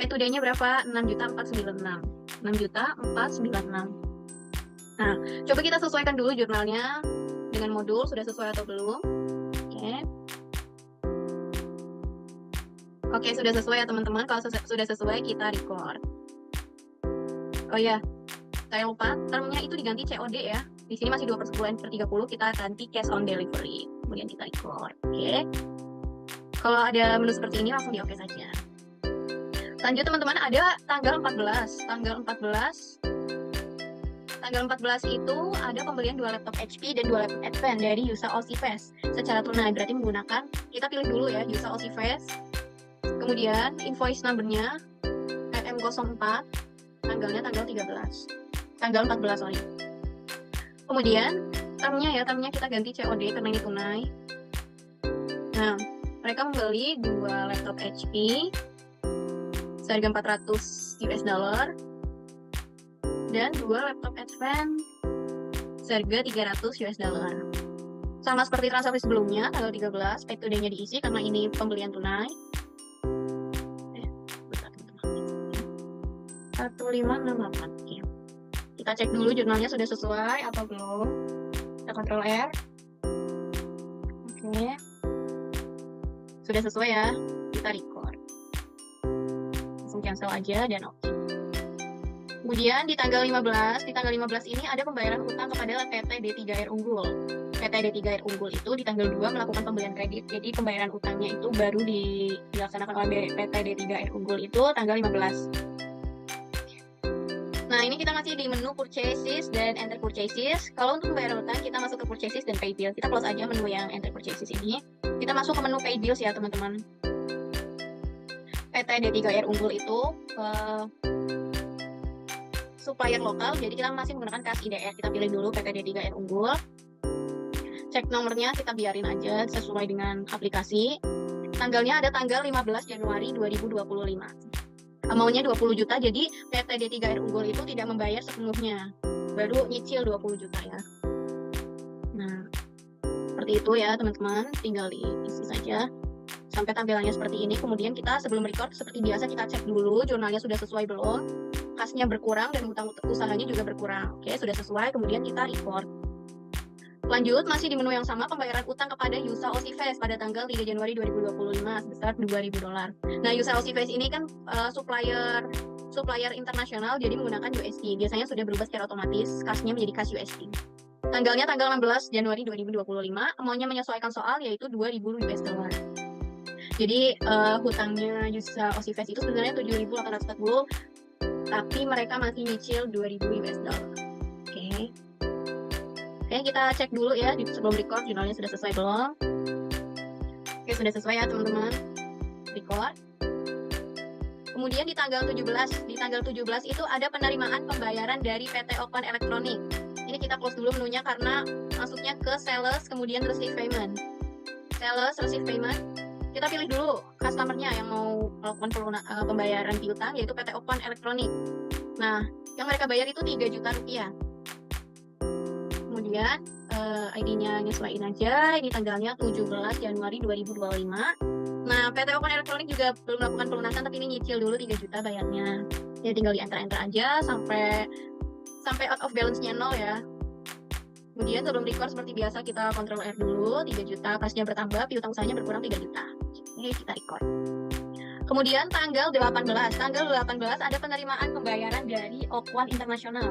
A: Pay today-nya berapa? 6.496. 6.496. Nah, coba kita sesuaikan dulu jurnalnya dengan modul, sudah sesuai atau belum? Oke, sudah sesuai ya teman-teman. Kalau sudah sesuai, kita record. Oh ya, saya lupa, termnya itu diganti COD ya. Di sini masih 2/10/30, kita ganti cash on delivery. Kemudian kita record. Oke. Kalau ada menu seperti ini langsung di oke saja. Lanjut teman-teman, ada tanggal 14. Tanggal 14 itu ada pembelian 2 laptop HP dan 2 laptop Advance dari Yusa Osifast secara tunai. Berarti menggunakan, kita pilih dulu ya Yusa Osifast. Kemudian invoice number-nya MM04. Tanggalnya tanggal 13. Tanggal 14 sorry. Kemudian termnya kita ganti COD karena ini tunai. Nah, mereka membeli 2 laptop HP seharga $400 dan 2 laptop Advance seharga $300. Sama seperti transaksi sebelumnya, tanggal 13 pay today-nya diisi karena ini pembelian tunai. 1568 ya. Kita cek dulu jurnalnya sudah sesuai atau belum. Kita Ctrl R. Oke. Sudah sesuai ya. Kita record. Langsung cancel aja dan oke. Kemudian di tanggal 15 ini ada pembayaran utang kepada PT D3R Unggul. PT D3R Unggul itu di tanggal 2 melakukan pembelian kredit. Jadi pembayaran utangnya itu baru dilaksanakan oleh PT D3R Unggul itu tanggal 15. Nah, ini kita masih di menu purchases dan enter purchases. Kalau untuk pembayaran utang, kita masuk ke purchases dan pay bill. Kita close aja menu yang enter purchases ini. Kita masuk ke menu pay bills ya, teman-teman. PT D3R Unggul itu supplier lokal, jadi kita masih menggunakan kas IDR. Kita pilih dulu PT D3R Unggul. Cek nomornya, kita biarin aja sesuai dengan aplikasi. Tanggalnya ada tanggal 15 Januari 2025. Amountnya 20 juta, jadi PT D3R Unggul itu tidak membayar sepenuhnya, baru nyicil 20 juta ya. Nah, seperti itu ya teman-teman, tinggal diisi saja sampai tampilannya seperti ini. Kemudian kita sebelum record seperti biasa kita cek dulu jurnalnya sudah sesuai belum, kasnya berkurang dan utang usahanya juga berkurang. Oke, sudah sesuai, kemudian kita record. Lanjut, masih di menu yang sama, pembayaran utang kepada Yusa Osifast pada tanggal 3 Januari 2025 sebesar $2.000. Nah, Yusa Osifast ini kan supplier internasional, jadi menggunakan USD. Biasanya sudah berubah secara otomatis, kasnya menjadi kas USD. Tanggalnya tanggal 16 Januari 2025, amountnya menyesuaikan soal yaitu $2.000. Jadi hutangnya Yusa Osifast itu sebenarnya 7.840, tapi mereka masih nyicil $2.000. Oke, kita cek dulu ya sebelum record jurnalnya sudah sesuai belum. Oke, sudah sesuai ya teman-teman. Record. Kemudian di tanggal 17 itu ada penerimaan pembayaran dari PT Open Electronic. Ini kita close dulu menunya karena masuknya ke sales kemudian receive payment. Sales receive payment. Kita pilih dulu customer-nya yang mau melakukan pembayaran piutang yaitu PT Open Electronic. Nah, yang mereka bayar itu Rp3 juta. Kemudian ID-nya nyesuaiin aja, ini tanggalnya 17 Januari 2025. Nah, PT Open Electronic juga belum melakukan pelunasan, tapi ini nyicil dulu 3 juta bayarnya. Ya tinggal di enter aja sampai out of balance-nya 0 ya. Kemudian sebelum record seperti biasa kita Ctrl R dulu, 3 juta, kasnya bertambah, piutang usahanya berkurang 3 juta. Oke, kita record.
C: Kemudian tanggal 18 ada penerimaan pembayaran dari Okwon International.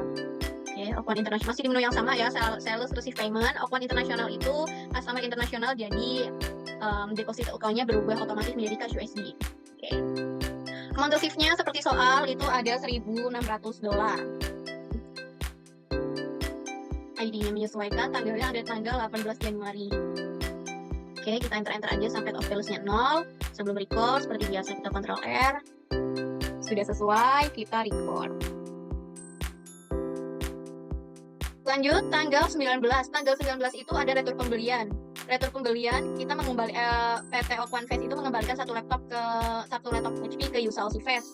C: Oke, Okwon International masih di menu yang sama ya, sales receive payment. Okwon International itu customer international, jadi deposit account-nya berubah otomatis menjadi cash USD. Oke. Amount receive-nya seperti soal itu ada $1.600. ID-nya menyesuaikan, tanggalnya ada tanggal 18 Januari. Oke, kita enter aja sampai of balance-nya 0. Sebelum record, seperti biasa kita Ctrl R. Sudah sesuai, kita record. Lanjut, tanggal 19. Tanggal 19 itu ada retur pembelian. Retur pembelian, kita PT Okwon Face itu mengembalikan satu laptop HP ke Yusa Face.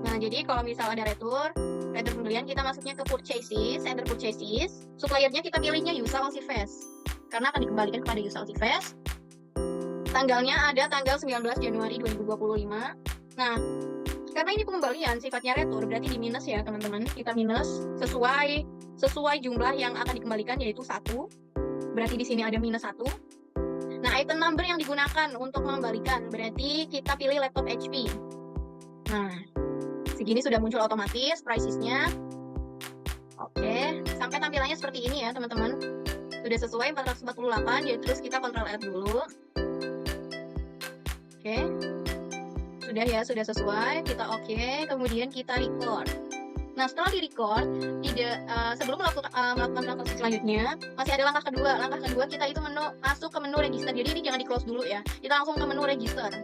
C: Nah, jadi kalau misal ada retur pembelian, kita masuknya ke purchases, enter purchases. Suppliernya kita pilihnya Yusa Face. Karena akan dikembalikan kepada Yusa Face. Tanggalnya ada tanggal 19 Januari 2025. Nah, karena ini pengembalian sifatnya retur, berarti di minus ya teman-teman. Kita minus sesuai jumlah yang akan dikembalikan, yaitu 1. Berarti di sini ada minus 1. Nah, item number yang digunakan untuk mengembalikan, berarti kita pilih laptop HP. Nah, segini sudah muncul otomatis prices-nya. Oke, sampai tampilannya seperti ini ya teman-teman. Sudah sesuai 448, jadi terus kita Ctrl R dulu. Oke, sudah ya, sudah sesuai, kita oke, kemudian kita record. Nah, setelah di record, sebelum melakukan transaksi selanjutnya, masih ada langkah kedua. Langkah kedua kita itu masuk ke menu register. Jadi ini jangan di close dulu ya, kita langsung ke menu register.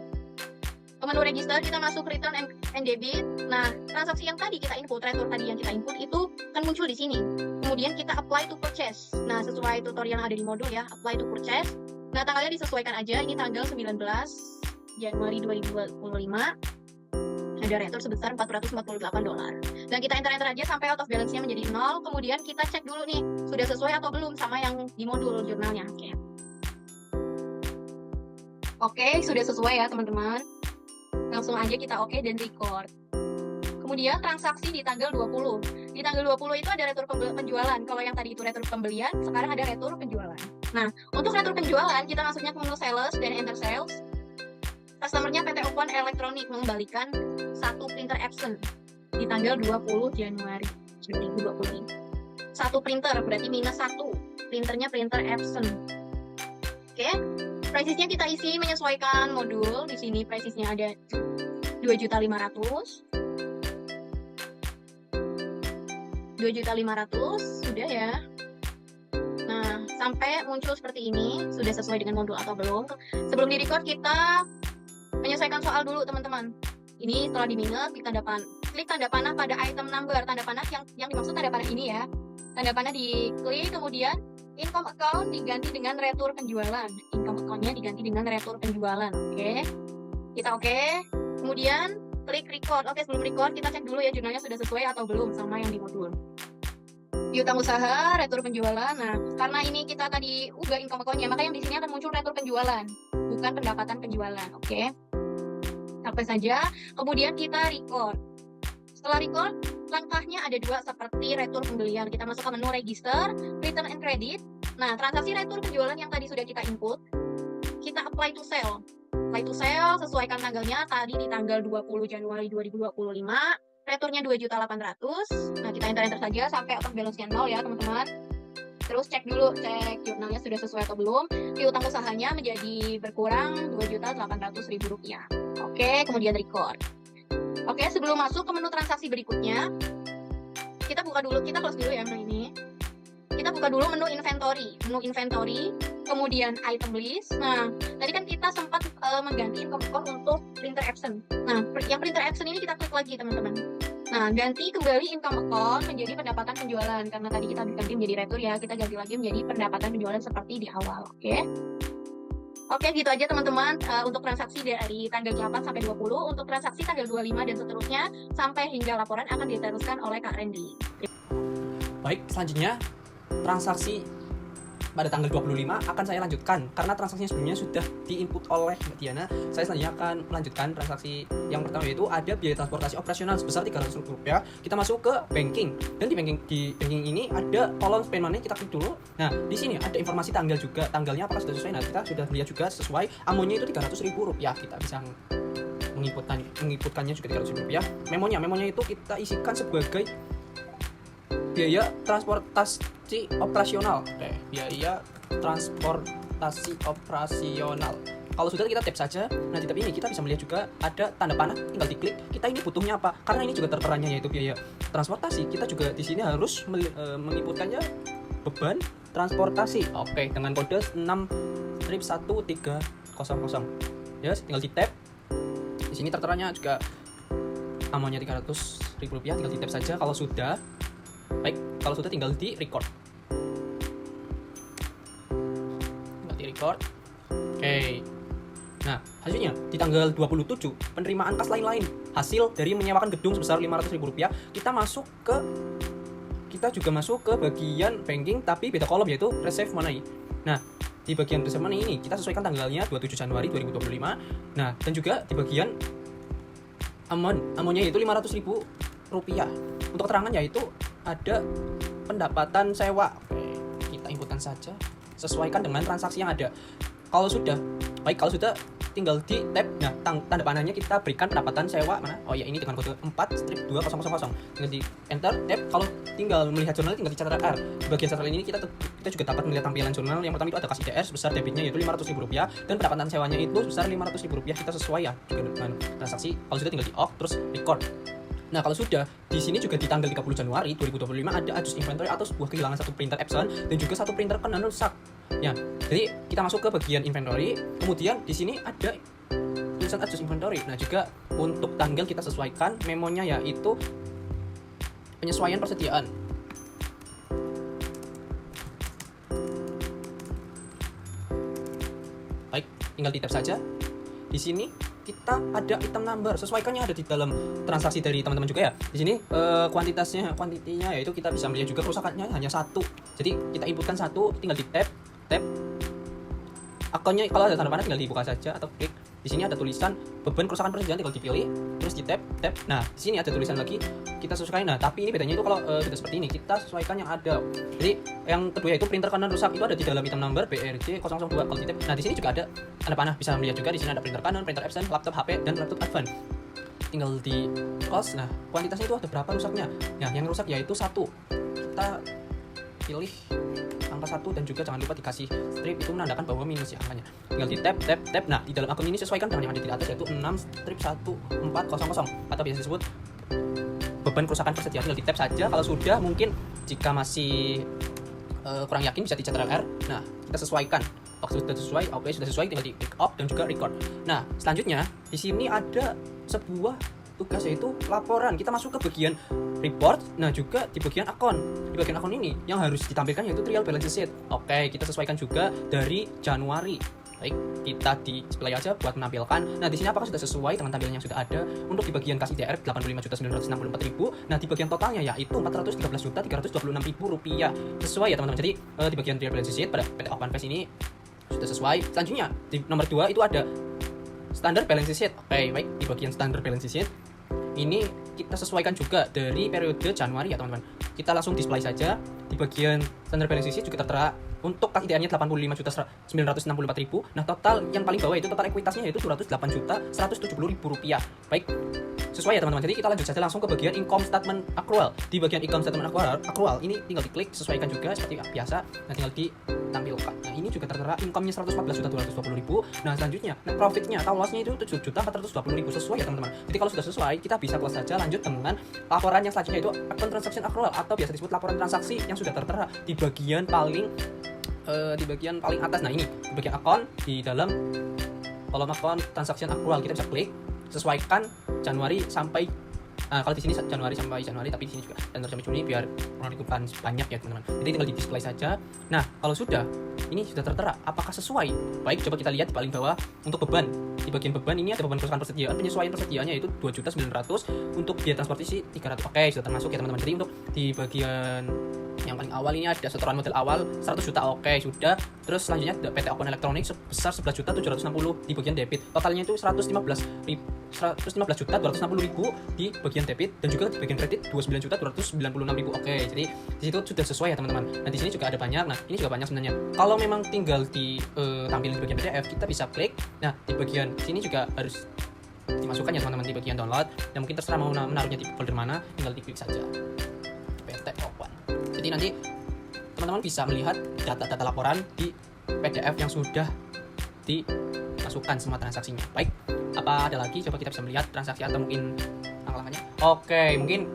C: Ke menu register kita masuk return and debit. Nah, transaksi yang tadi kita input, retur tadi yang kita input itu kan muncul di sini. Kemudian kita apply to purchase. Nah, sesuai tutorial yang ada di modul ya, apply to purchase. Nah, tanggalnya disesuaikan aja, ini tanggal 19 Januari 2025. Ada retur sebesar $448. Dan kita enter aja sampai out of balance-nya menjadi 0. Kemudian kita cek dulu nih, sudah sesuai atau belum sama yang di modul jurnalnya. Oke, sudah sesuai ya teman-teman. Langsung aja kita oke dan record. Kemudian transaksi di tanggal 20. Di tanggal 20 itu ada retur penjualan. Kalau yang tadi itu retur pembelian, sekarang ada retur penjualan. Nah, untuk retur penjualan, kita masuknya ke menu sales dan enter sales. Customer-nya PT Okwon Electronic mengembalikan satu printer Epson di tanggal 20 Januari 2025. Satu printer berarti minus 1. Printernya printer Epson. Oke. Prices-nya kita isi menyesuaikan modul. Di sini prices-nya ada 2.500.000. 2.500.000 sudah ya. Nah, sampai muncul seperti ini, sudah sesuai dengan modul atau belum. Sebelum di-record kita menyesuaikan soal dulu teman-teman. Ini setelah di minus, klik tanda panah pada item number. Tanda panah yang dimaksud tanda panah ini ya. Tanda panah diklik, kemudian income account diganti dengan retur penjualan. Income account-nya diganti dengan retur penjualan. Oke. Kita oke. Kemudian klik record. Oke, sebelum record kita cek dulu ya jurnalnya sudah sesuai atau belum sama yang di modul. Piutang usaha, retur penjualan. Nah, karena ini kita tadi ubah income account-nya, maka yang di sini akan muncul retur penjualan, bukan pendapatan penjualan. Oke. Sampai saja. Kemudian kita record. Setelah record, langkahnya ada dua seperti retur pembelian. Kita masuk ke menu register, return and credit. Nah, transaksi retur penjualan yang tadi sudah kita input, kita apply to sell. Apply to sell, sesuaikan tanggalnya tadi di tanggal 20 Januari 2025. Returnya 2.800.000. Nah, kita enter saja sampai out of balance-nya 0 ya, teman-teman. Terus cek dulu, cek jurnalnya sudah sesuai atau belum. Piutang usahanya menjadi berkurang Rp2.800.000. Oke, kemudian record. Oke, sebelum masuk ke menu transaksi berikutnya, kita close dulu ya menu ini. Kita buka dulu menu inventory, kemudian item list. Nah, tadi kan kita sempat mengganti income account untuk printer Epson. Nah, yang printer Epson ini kita klik lagi teman-teman. Nah, ganti kembali income account menjadi pendapatan penjualan. Karena tadi kita ganti menjadi retur ya, kita ganti lagi menjadi pendapatan penjualan seperti di awal. Oke, gitu aja teman-teman untuk transaksi dari tanggal 8 sampai 20. Untuk transaksi tanggal 25 dan seterusnya sampai hingga laporan akan diteruskan oleh Kak Randy.
D: Baik, selanjutnya transaksi pada tanggal 25 akan saya lanjutkan karena transaksinya sebelumnya sudah diinput oleh Mbak Diana. Saya selanjutnya akan melanjutkan transaksi yang pertama, yaitu ada biaya transportasi operasional sebesar Rp300. Kita masuk ke banking, dan di banking ini ada kolom spend money, kita klik dulu. Nah, di sini ada informasi tanggal juga, tanggalnya apakah sudah sesuai. Nah, kita sudah lihat juga sesuai, amonya itu Rp300.000. Kita bisa menginputkannya juga Rp300. Memonya itu kita isikan sebagai biaya transportasi operasional. Biaya transportasi operasional. Kalau sudah kita tap saja. Nah, di tab ini kita bisa melihat juga ada tanda panah, tinggal diklik. Kita ini butuhnya apa? Karena ini juga terteranya yaitu biaya transportasi. Kita juga di sini harus menginputkannya beban transportasi. Oke, dengan kode 6-1300. Ya, tinggal di tap. Di sini terteranya juga namanya Rp300, tinggal di tap saja. Kalau sudah tinggal di record. Oke. Nah, hasilnya di tanggal 27 penerimaan kas lain-lain hasil dari menyewakan gedung sebesar Rp500.000, kita juga masuk ke bagian banking tapi beda kolom yaitu receive money. Nah, di bagian receive money ini kita sesuaikan tanggalnya 27 Januari 2025. Nah, dan juga di bagian amonnya yaitu Rp500.000. Untuk keterangan yaitu ada pendapatan sewa. Oke, kita inputkan saja sesuaikan dengan transaksi yang ada. Kalau sudah tinggal di tab. Nah, tanda panahnya kita berikan pendapatan sewa mana? Oh ya, ini dengan kode 4-2000. Tinggal di enter tab. Kalau tinggal melihat jurnal tinggal di catatan R. Di bagian catatan ini kita juga dapat melihat tampilan jurnal. Yang pertama itu ada kas IDR sebesar debitnya yaitu Rp500.000 dan pendapatan sewanya itu sebesar Rp500.000. Kita sesuai ya dengan transaksi. Kalau sudah tinggal di off terus record. Nah, kalau sudah di sini juga di tanggal 30 Januari 2025 ada adjust inventory atau sebuah kehilangan satu printer Epson dan juga satu printer Canon rusak. Ya, jadi kita masuk ke bagian inventory. Kemudian di sini ada tulisan adjust inventory. Nah, juga untuk tanggal kita sesuaikan memonya yaitu penyesuaian persediaan. Baik, tinggal di tab saja. Di sini kita ada item number, sesuaikannya ada di dalam transaksi dari teman-teman juga ya. Di sini kuantitinya yaitu kita bisa melihat juga kerusakannya hanya 1. Jadi kita inputkan 1, tinggal di tab. Akunnya kalau ada tanda panah tinggal dibuka saja atau klik. Di sini ada tulisan beban kerusakan persediaan, tinggal dipilih, terus di tab. Nah, di sini ada tulisan lagi kita sesuaikan. Nah, tapi ini bedanya itu kalau sudah seperti ini kita sesuaikan yang ada. Jadi yang kedua itu printer Canon rusak itu ada di dalam item number BRJ 002 kalau di tab. Nah, di sini juga ada tanda panah, bisa melihat juga di sini ada printer Canon, printer Epson, laptop HP dan laptop Advance. Tinggal di close. Nah, kuantitasnya itu ada berapa rusaknya? Nah, yang rusak yaitu 1. Kita pilih angka 1 dan juga jangan lupa dikasih strip itu menandakan bahwa minus ya angkanya. Tinggal di tab. Nah, di dalam akun ini sesuaikan dengan yang ada di atas yaitu 6-1400 atau biasa disebut beban kerusakan persediaan. Tinggal di tab saja. Kalau sudah mungkin jika masih kurang yakin bisa di Ctrl R. Nah, kita sesuaikan. Waktu sudah sesuai tinggal di click off dan juga record. Nah, selanjutnya di sini ada sebuah tugas yaitu laporan. Kita masuk ke bagian report, nah juga di bagian akun. Di bagian akun ini yang harus ditampilkan yaitu trial balance sheet. Oke, kita sesuaikan juga dari Januari. Baik, kita display aja buat menampilkan. Nah, di sini apakah sudah sesuai dengan tampilan yang sudah ada? Untuk di bagian kas IDR 85.964.000. Nah, di bagian totalnya yaitu Rp413.324.000. Sesuai ya, teman-teman. Jadi di bagian trial balance sheet pada PT Open Face ini sudah sesuai. Selanjutnya di nomor 2 itu ada standar balance sheet. Oke, baik, di bagian standar balance sheet ini kita sesuaikan juga dari periode Januari ya, teman-teman. Kita langsung display saja. Di bagian standar balance sheet juga tertera untuk kas IDR-nya 85.964.000. Nah, total yang paling bawah itu total ekuitasnya yaitu Rp208.170.000. Baik, sesuai ya, teman-teman. Jadi kita lanjut saja langsung ke bagian income statement accrual. Di bagian income statement accrual ini tinggal diklik, sesuaikan juga seperti biasa. Nah, tinggal ditampilkan. Nah, ini juga tertera income-nya Rp114.220.000. Nah, selanjutnya net profit-nya atau loss-nya itu Rp7.420.000. Sesuai ya, teman-teman. Jadi kalau sudah sesuai, kita bisa close saja, lanjut dengan laporan yang selanjutnya yaitu account transaction accrual atau biasa disebut laporan transaksi yang sudah tertera di bagian paling atas. Nah, ini di bagian account di dalam kolom account transaction accrual kita bisa klik, sesuaikan Januari sampai kalau di sini Januari sampai Januari, tapi di sini juga Januari sampai Juni biar menentukan banyak ya, teman-teman. Jadi tinggal di display saja. Nah, kalau sudah ini sudah tertera apakah sesuai. Baik, coba kita lihat di paling bawah untuk beban. Di bagian beban ini ada beban kerusakan persediaan, penyesuaian persediaannya yaitu 2.900.000, untuk biaya transportasi 300. Oke, sudah termasuk ya, teman-teman. Jadi untuk di bagian yang paling awal ini ada setoran modal awal 100 juta. Oke, sudah. Terus selanjutnya ada PT Akun Elektronik sebesar 11.760 di bagian debit. Totalnya itu 115.260.000 di bagian debit dan juga di bagian kredit 29.296.000. Oke, jadi di situ sudah sesuai ya, teman-teman. Nah, di sini juga ada banyak. Nah, ini juga banyak sebenarnya. Kalau memang tinggal di tampilin di bagian PDF, kita bisa klik. Nah, di bagian sini juga harus dimasukkan ya teman-teman di bagian download, dan mungkin terserah mau menaruhnya di folder mana, tinggal diklik saja PT Open. Jadi nanti teman-teman bisa melihat data-data laporan di PDF yang sudah dimasukkan semua transaksinya. Baik, apa ada lagi? Coba kita bisa melihat transaksi atau mungkin langkah-langkahnya. Oke, mungkin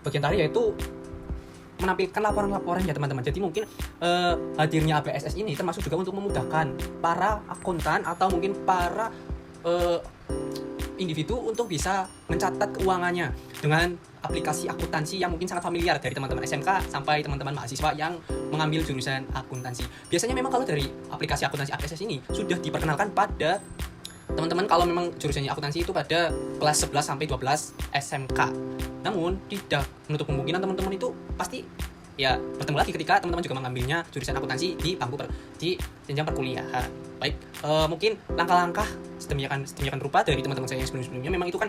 D: bagian terakhir yaitu menampilkan laporan-laporan ya teman-teman. Jadi mungkin hadirnya ABSS ini termasuk juga untuk memudahkan para akuntan atau mungkin para individu untuk bisa mencatat keuangannya dengan aplikasi akuntansi yang mungkin sangat familiar dari teman-teman SMK sampai teman-teman mahasiswa yang mengambil jurusan akuntansi. Biasanya memang kalau dari aplikasi akuntansi ABSS ini sudah diperkenalkan pada teman-teman kalau memang jurusannya akuntansi itu pada kelas 11 sampai 12 SMK. Namun tidak menutup kemungkinan teman-teman itu pasti ya bertemu lagi ketika teman-teman juga mengambilnya jurusan akuntansi di di jenjang perkuliahan. Baik, mungkin langkah-langkah sedemikian rupa dari teman-teman saya yang sebelum-sebelumnya memang itu kan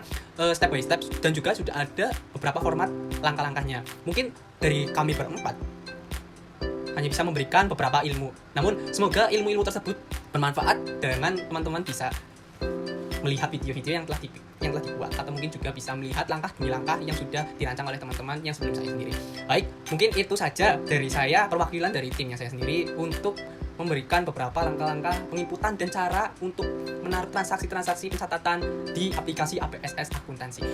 D: step by step, dan juga sudah ada beberapa format langkah-langkahnya. Mungkin dari kami berempat hanya bisa memberikan beberapa ilmu, namun semoga ilmu-ilmu tersebut bermanfaat dengan teman-teman bisa melihat video-video yang telah dibuat, atau mungkin juga bisa melihat langkah demi langkah yang sudah dirancang oleh teman-teman yang sebelum saya sendiri. Baik, mungkin itu saja dari saya, perwakilan dari timnya saya sendiri, untuk memberikan beberapa langkah-langkah penginputan dan cara untuk menaruh transaksi-transaksi pencatatan di aplikasi ABSS akuntansi.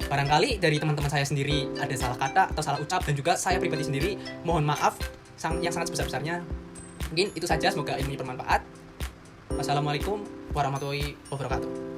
D: Barangkali dari teman-teman saya sendiri ada salah kata atau salah ucap, dan juga saya pribadi sendiri mohon maaf yang sangat sebesar-besarnya. Mungkin itu saja, semoga ilmunya bermanfaat. Wassalamualaikum warahmatullahi wabarakatuh.